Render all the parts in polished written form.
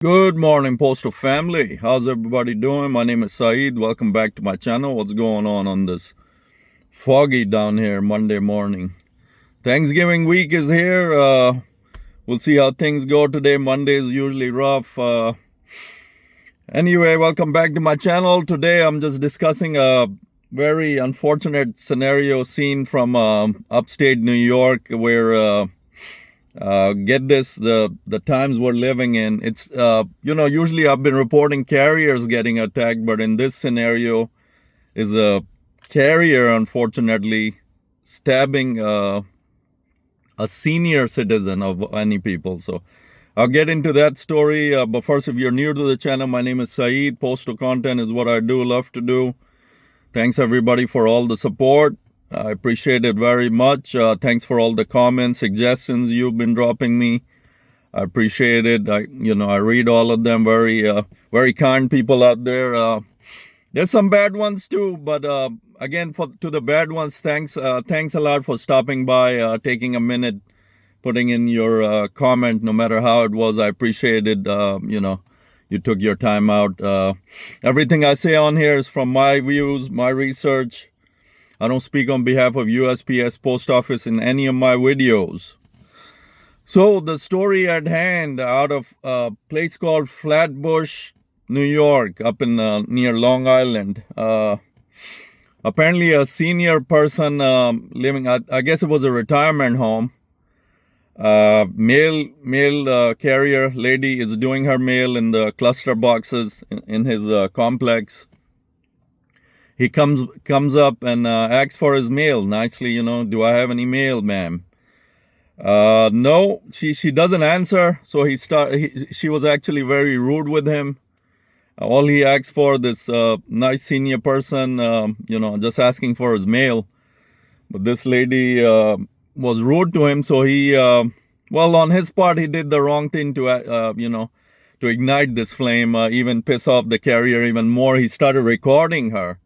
Good morning, Postal family. How's everybody doing? My name is Saeed. Welcome back to my channel. What's going on this foggy down here Monday morning? Thanksgiving week is here. We'll see how things go today. Monday is usually rough. Anyway, welcome back to my channel. Today I'm just discussing a very unfortunate scenario seen from upstate New York where get this, the times we're living in, it's usually I've been reporting carriers getting attacked, but in this scenario is a carrier unfortunately stabbing a senior citizen of any people. So I'll get into that story, but first, if you're new to the channel, my name is Saeed. Postal content is what I do, love to do. Thanks everybody for all the support. I appreciate it very much. Thanks for all the comments, suggestions you've been dropping me. I appreciate it. I read all of them. Very kind people out there. There's some bad ones too, but again, to the bad ones, thanks a lot for stopping by, taking a minute, putting in your comment, no matter how it was. I appreciate it. You took your time out. Everything I say on here is from my views, my research. I don't speak on behalf of USPS Post Office in any of my videos. So the story at hand, out of a place called Flatbush, New York, up in near Long Island. Apparently a senior person living, I guess it was a retirement home. Mail carrier lady is doing her mail in the cluster boxes in his complex. He comes up and asks for his mail nicely, do I have any mail, ma'am? No, she doesn't answer. So she was actually very rude with him. All he asked for, this nice senior person, just asking for his mail. But this lady was rude to him. So he, on his part, he did the wrong thing to ignite this flame, even piss off the carrier even more. He started recording her.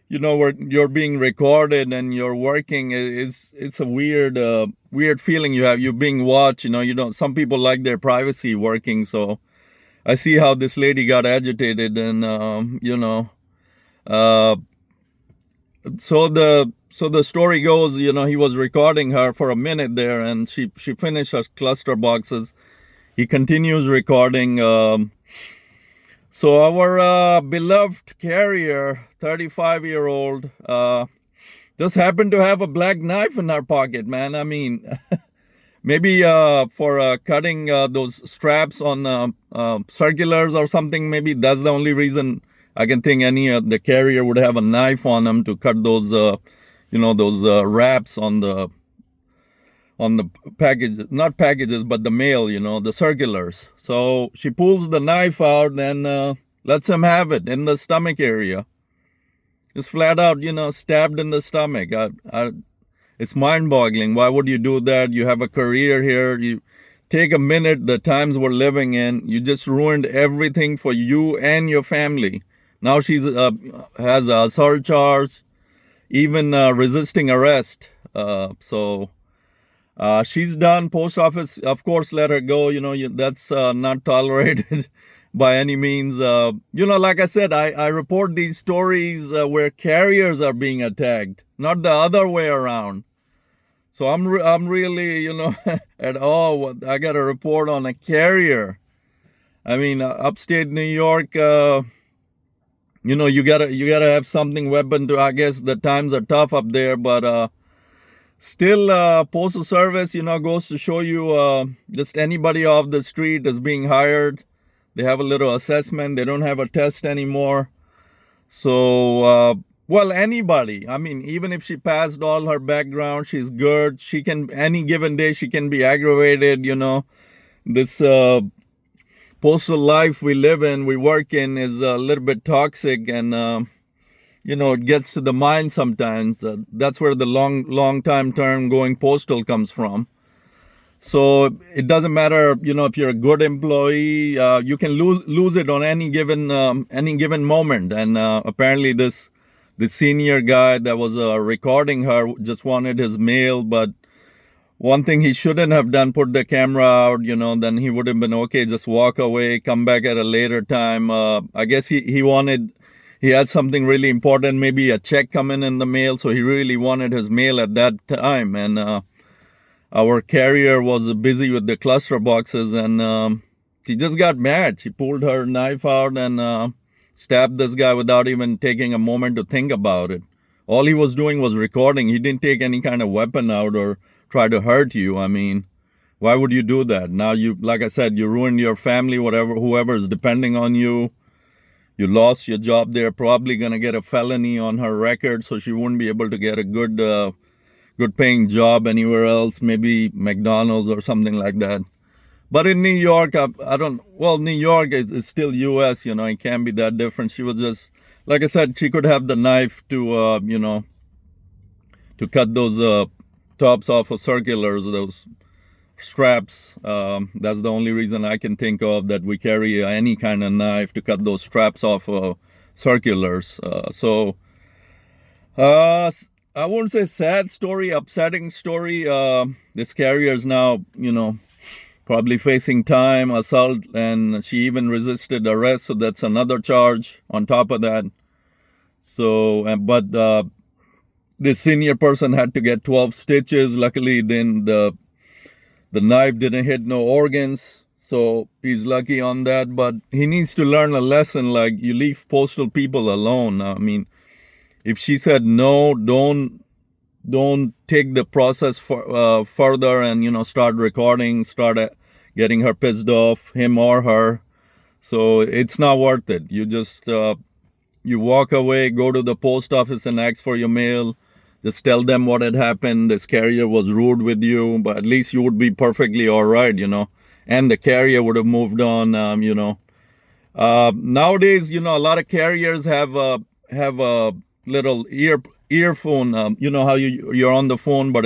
Where you're being recorded and you're working, it's a weird feeling you have. You're being watched. Some people like their privacy working. So I see how this lady got agitated, and so the story goes, he was recording her for a minute there, and she finished her cluster boxes. He continues recording. So our beloved carrier, 35-year-old, just happened to have a black knife in her pocket, man. I mean, maybe for cutting those straps on circulars or something. Maybe that's the only reason I can think the carrier would have a knife on them to cut those, those wraps on the package, not packages, but the mail, the circulars. So she pulls the knife out and lets him have it in the stomach area. Just flat out, stabbed in the stomach. It's mind-boggling. Why would you do that? You have a career here. You take a minute, the times we're living in. You just ruined everything for you and your family. Now she's has a assault charge, even resisting arrest. She's done. Post office, of course, let her go. That's not tolerated by any means. Like I said, I report these stories where carriers are being attacked, not the other way around. So I'm really, at awe. I got a report on a carrier. I mean, upstate New York, you gotta have something weapon to. I guess the times are tough up there, but still, Postal Service, goes to show you just anybody off the street is being hired. They have a little assessment. They don't have a test anymore. So, anybody. I mean, even if she passed all her background, she's good. She can, any given day, she can be aggravated, This postal life we live in, we work in, is a little bit toxic, and it gets to the mind sometimes. That's where the long time term going postal comes from. So it doesn't matter, if you're a good employee, you can lose it on any given moment. And apparently this senior guy that was recording her just wanted his mail, but one thing he shouldn't have done, put the camera out, then he would have been okay, just walk away, come back at a later time. I guess he had something really important, maybe a check coming in the mail, so he really wanted his mail at that time. And our carrier was busy with the cluster boxes, and she just got mad. She pulled her knife out and stabbed this guy without even taking a moment to think about it. All he was doing was recording. He didn't take any kind of weapon out or try to hurt you. I mean, why would you do that? Now like I said, you ruined your family, whoever is depending on you. You lost your job. They're probably going to get a felony on her record, so she wouldn't be able to get a good paying job anywhere else, maybe McDonald's or something like that. But in New York, New York is still U.S., it can't be that different. She was just, like I said, she could have the knife to cut those tops off of circulars, those straps. That's the only reason I can think of that we carry any kind of knife, to cut those straps off circulars. I won't say sad story, upsetting story. This carrier is now, probably facing time, assault, and she even resisted arrest. So that's another charge on top of that. So, but this senior person had to get 12 stitches. Luckily, then the knife didn't hit no organs. So he's lucky on that. But he needs to learn a lesson, like you leave postal people alone. I mean, if she said no, don't take the process further and start recording, start getting her pissed off, him or her. So it's not worth it. You just you walk away, go to the post office and ask for your mail. Just tell them what had happened. This carrier was rude with you, but at least you would be perfectly all right, and the carrier would have moved on. Nowadays, a lot of carriers have a little earphone. How you're on the phone, but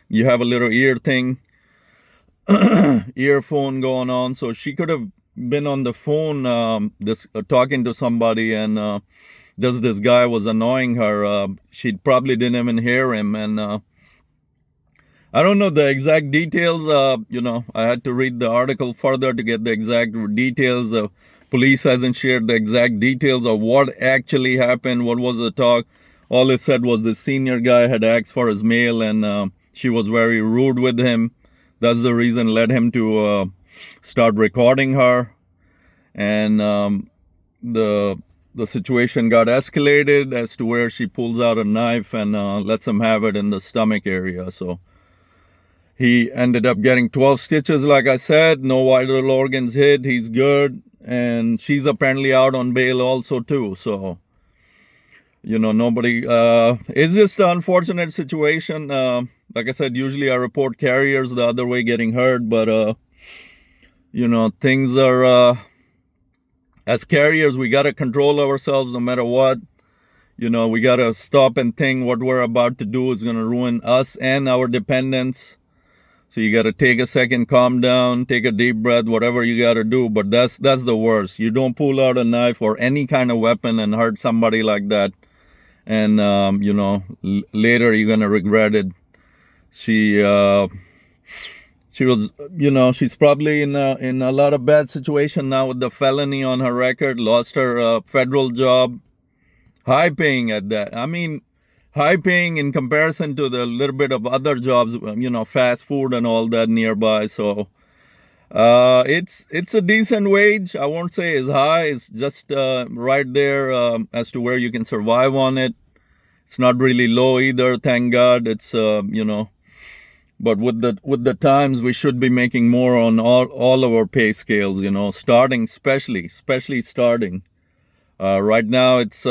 you have a little ear thing, earphone going on. So she could have been on the phone, talking to somebody, and just this guy was annoying her. She probably didn't even hear him, and I don't know the exact details. I had to read the article further to get the exact details. Police hasn't shared the exact details of what actually happened, what was the talk. All it said was the senior guy had asked for his mail, and she was very rude with him. That's the reason led him to start recording her, and the situation got escalated as to where she pulls out a knife and lets him have it in the stomach area. So he ended up getting 12 stitches, like I said. No vital organs hit. He's good. And she's apparently out on bail also, too. So, nobody... it's just an unfortunate situation. Like I said, usually I report carriers the other way getting hurt. But, things are... as carriers, we got to control ourselves no matter what. We got to stop and think what we're about to do is going to ruin us and our dependents. So you got to take a second, calm down, take a deep breath, whatever you got to do. But that's the worst. You don't pull out a knife or any kind of weapon and hurt somebody like that. And, later you're going to regret it. She was, she's probably in a lot of bad situation now with the felony on her record, lost her federal job, high paying at that. I mean, high paying in comparison to the little bit of other jobs, fast food and all that nearby. So it's a decent wage. I won't say it's high. It's just right there as to where you can survive on it. It's not really low either, thank God. It's but with the times, we should be making more on all of our pay scales, starting especially starting. Right now it's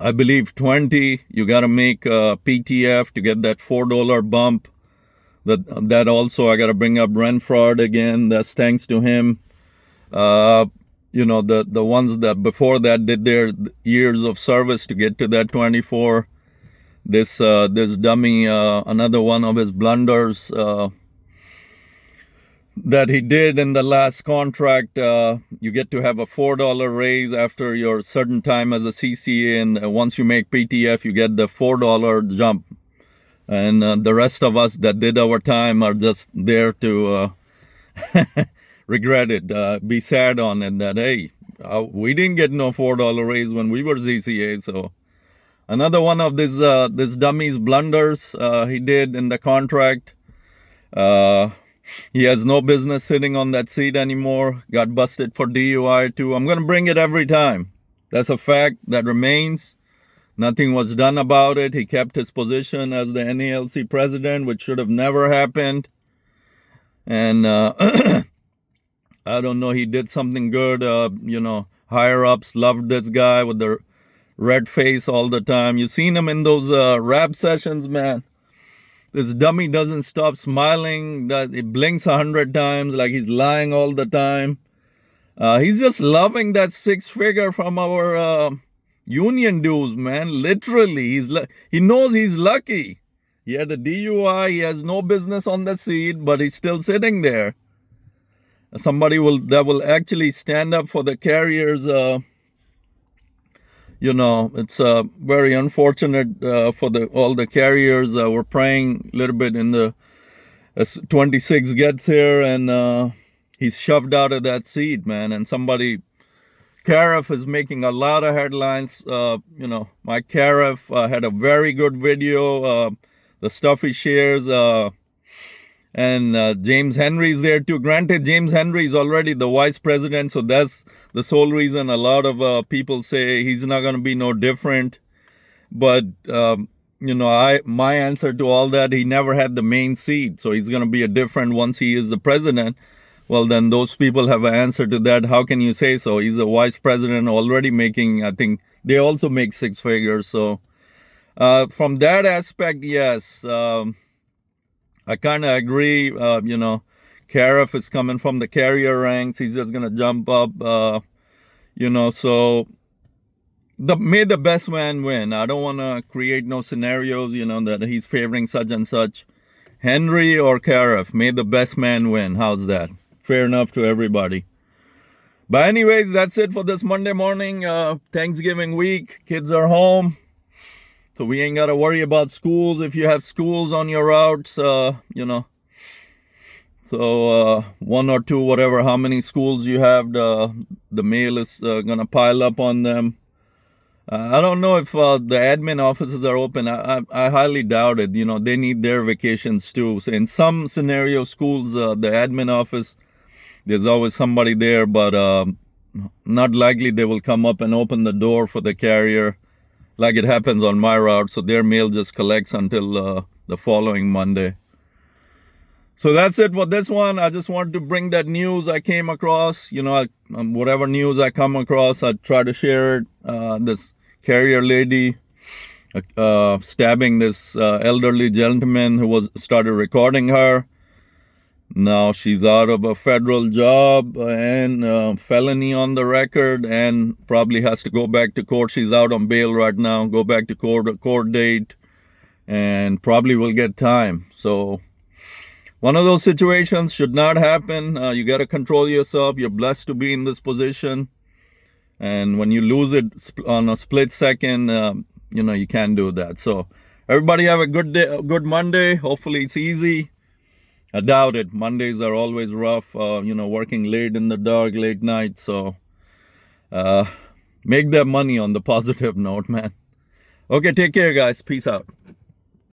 I believe 20. You got to make PTF to get that $4 bump. That also, I got to bring up Renfrod again. That's thanks to him. The ones that before that did their years of service to get to that 24. This dummy, another one of his blunders that he did in the last contract. You get to have a $4 raise after your certain time as a CCA, and once you make PTF, you get the $4 jump. And the rest of us that did our time are just there to regret it, be sad on it that, hey, we didn't get no $4 raise when we were ZCA. So another one of this dummy's blunders he did in the contract. He has no business sitting on that seat anymore. Got busted for DUI too. I'm going to bring it every time. That's a fact that remains. Nothing was done about it. He kept his position as the NALC president, which should have never happened. And I don't know, he did something good. Higher ups loved this guy with the red face all the time. You've seen him in those rap sessions, man. This dummy doesn't stop smiling. That it blinks 100 times like he's lying all the time. He's just loving that 6-figure from our union dues, man. Literally, he knows he's lucky. He had a DUI. He has no business on the seat, but he's still sitting there. Somebody that will actually stand up for the carriers. It's very unfortunate for all the carriers. We're praying a little bit in the 26 gets here, and he's shoved out of that seat, man. And Karif is making a lot of headlines. Mike Karif had a very good video. The stuff he shares, and James Henry's there too. Granted, James Henry is already the vice president, so that's the sole reason a lot of people say he's not going to be no different. But my answer to all that, he never had the main seat, so he's going to be a different once he is the president. Well, then those people have an answer to that. How can you say so? He's a vice president already making, I think they also make 6 figures. So from that aspect, yes, I kind of agree. Karif is coming from the carrier ranks. He's just going to jump up, so may the best man win. I don't want to create no scenarios, that he's favoring such and such. Henry or Karif, may the best man win. How's that? Fair enough to everybody. But anyways, that's it for this Monday morning, Thanksgiving week. Kids are home, so we ain't got to worry about schools. If you have schools on your routes, so 1 or 2, whatever, how many schools you have, the mail is going to pile up on them. I don't know if the admin offices are open. I highly doubt it. They need their vacations too. So in some scenario, schools, the admin office, there's always somebody there, but not likely they will come up and open the door for the carrier like it happens on my route. So their mail just collects until the following Monday. So that's it for this one. I just wanted to bring that news I came across. Whatever news I come across, I try to share it. This carrier lady stabbing this elderly gentleman who started recording her. Now she's out of a federal job and felony on the record, and probably has to go back to court. She's out on bail right now. Go back to court date, and probably will get time. So one of those situations should not happen. You got to control yourself. You're blessed to be in this position. And when you lose it on a split second, you can't do that. So everybody have a good day, a good Monday. Hopefully it's easy. I doubt it. Mondays are always rough, working late in the dark, late night. So make that money on the positive note, man. Okay, take care, guys. Peace out.